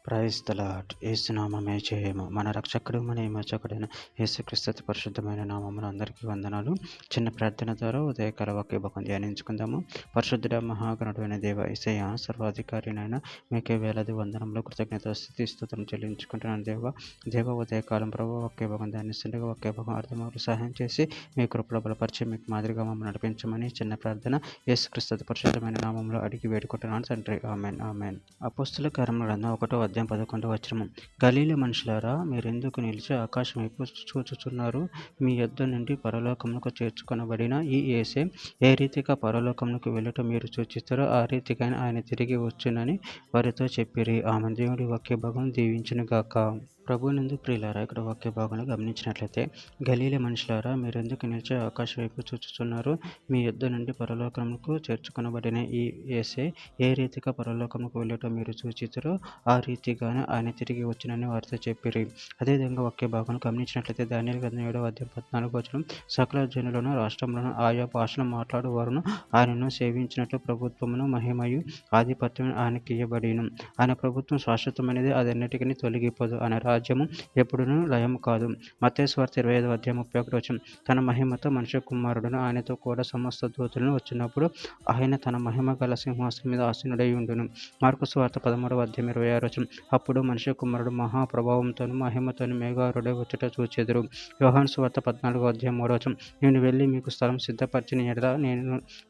Praise the lord. యేసు నామమే జయము. మన రక్షకుడు మన విమోచకుడైన యేసుక్రీస్తు అతి పరిశుద్ధమైన నామమున అందరికీ వందనాలు. చిన్న ప్రార్థన ద్వారా ఉదయకాల వాక్య భాగం ధ్యానించుకుందాము. పరిశుద్ధుడ మహాగణుడైన దేవ యేసయ్య సర్వాధికారినైనా మీకే వేలాది వందనములు కృతజ్ఞత స్తుతి స్తుతులను చెల్లించుకుంటున్నాను దేవ ఉదయకాలం ప్రభు వాక్య భాగం ధ్యానిస్తుండగా వాక్య భాగం అర్థమవులు సహాయం చేసి మీ కృపలో బలపరిచి మీకు మాదిరిగా మమ్మల్ని నడిపించమని చిన్న ప్రార్థన యేసుక్రీస్తు అతి పరిశుద్ధమైన నామంలో అడిగి వేడుకుంటున్నాను తండ్రి. Amen amen. అపోస్తుల కార్యముల గ్రంథం 1వ అధ్యాయం 11వ వచనము. గలీలీ మనుషులారా, మీరెందుకు నిలిచి ఆకాశం వైపు చూచుచున్నారు? మీ యొద్ద నుండి పరలోకమునకు చేర్చుకొనబడిన ఈ యేసే ఏ రీతిగా పరలోకమునకు వెళ్ళుట మీరు సూచిస్తారో ఆ రీతిగా ఆయన తిరిగి వచ్చునని వారితో చెప్పిరి. ఆమె దేవుడి వాక్య భాగం దీవించును గాక. ప్రభువునందు ప్రియులారా, ఇక్కడ వాక్య భాగంలో గమనించినట్లయితే, గలీలీ మనుషులారా, మీరెందుకు నిలిచి ఆకాశం వైపు చూచుచున్నారు? మీ యొద్ద నుండి పరలోకమునకు చేర్చుకొనబడిన ఈ యేసే ఏ రీతిగా పరలోకమునకు వెళ్ళటం మీరు సూచిస్తారో ఆ రీతిగానే ఆయన తిరిగి వచ్చినని వారితో చెప్పిరి. అదేవిధంగా వాక్య భాగంలో గమనించినట్లయితే దానియేలు గ్రంథం 7వ అధ్యాయం 14వ వచనం, సకల జనులను రాష్ట్రంలోను ఆయా భాషను మాట్లాడు వారును ఆయనను సేవించినట్లు ప్రభుత్వమును మహిమయు ఆధిపత్యం ఆయనకి ఇయ్యబడిను. ఆయన ప్రభుత్వం శాశ్వతమైనది, అది ఎన్నటికీ తొలగిపోదు. ఆయన రాజ్యము ఎప్పుడునూ లయము కాదు. మత్తయి సువార్త 25వ అధ్యాయం 31వ వచనం, తన మహిమతో మనుష్య కుమారుడును ఆయనతో కూడా సమస్త దూతలను వచ్చినప్పుడు ఆయన తన మహిమ గల సింహాసనం మీద ఆసీనుడై ఉండును. మార్కు సువార్త 13వ అధ్యాయం 26వ వచనం, అప్పుడు మనుష్య కుమారుడు మహాప్రభావంతోను మహిమతోను మేఘారుడై వచ్చుట చూచెదరు. యోహాను సువార్త 14వ అధ్యాయం 3వ వచనం, నేను వెళ్ళి మీకు స్థలం సిద్ధపరిచిన ఎడల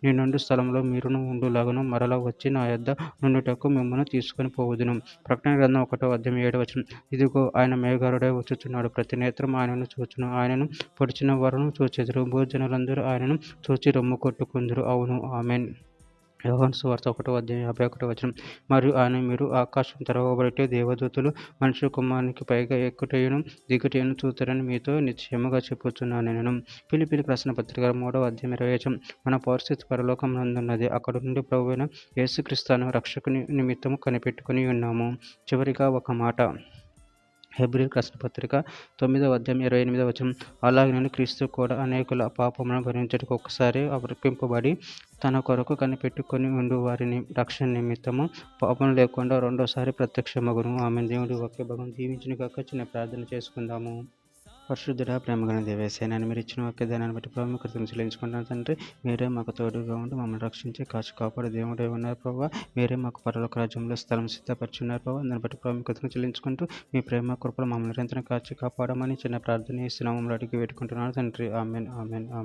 నేనుండు స్థలంలో మీరును ఉండులాగును మరలా వచ్చి నా యొద్ద నుండుటకు మిమ్మల్ని తీసుకొని పోవుదును. ప్రకటన గ్రంథం 1వ అధ్యాయం 7వ వచనం, ఇదిగో ఆయన మేఘారుడై వచ్చుచున్నాడు, ప్రతి నేత్రం ఆయనను చూచును, ఆయనను పొడిచిన వారును చూచెదరు, భూజనులందరూ ఆయనను చూచి రొమ్ము కొట్టుకుందరు. అవును, ఆమెన్. యోహాను సువార్త 1వ అధ్యాయం 51వ వచనం, మరియు ఆయన మీరు ఆకాశం తెరవబడితే దేవదూతలు మనుష్య కుమారునికి పైగా ఎక్కుటయును దిగుటయును చూస్తారని మీతో నిశ్చయముగా చెప్పుచున్నాను నేను. ఫిలిప్పీయులకు రాసిన పత్రిక 3వ అధ్యాయం 20వ వచనం, మన పరిస్థితి పరలోకమునందున్నది, అక్కడ నుండి ప్రభువైన యేసుక్రీస్తును రక్షకుని నిమిత్తము కనిపెట్టుకుని ఉన్నాము. చివరిగా ఒక మాట, హెబ్రీయులకు రాసిన పత్రిక 9వ అధ్యాయం 28వ వచనం, అలాగనే క్రీస్తు కూడా అనేకుల పాపములను భరించుటకు ఒకసారి అర్పింపబడి తన కొరకు కనిపెట్టుకొని ఉండు వారిని రక్షణ నిమిత్తము పాపం లేకుండా రెండోసారి ప్రత్యక్షమగును. ఆమె దేవుడి వాక్య భాగం దీవించును గాక. చిన్న ప్రార్థన చేసుకుందాము. పరిశుద్ధుడా, ప్రేమగల దేవేశ, నేను మీరు ఇచ్చిన వాక్య దానాన్ని బట్టి ప్రభావ కృతజ్ఞతలు చెల్లించుకుంటాను తండ్రి. మీరే మాకు తోడుగా ఉండి మమ్మల్ని రక్షించి కాపాడు దేవుడే ఉన్నారు ప్రభావ. మీరే మాకు పరలోక రాజ్యంలో స్థలం సిద్ధపరిచున్నారు ప్రభావ. దాన్ని బట్టి ప్రభావ కృతజ్ఞతలు చెల్లించుకుంటూ మీ ప్రేమ కృపలు మమ్మల్ని నిరంతరం కాపాడమని చిన్న ప్రార్థన ఇస్తున్నాము అడిగి పెట్టుకుంటున్నాను తండ్రి. Amen amen amen.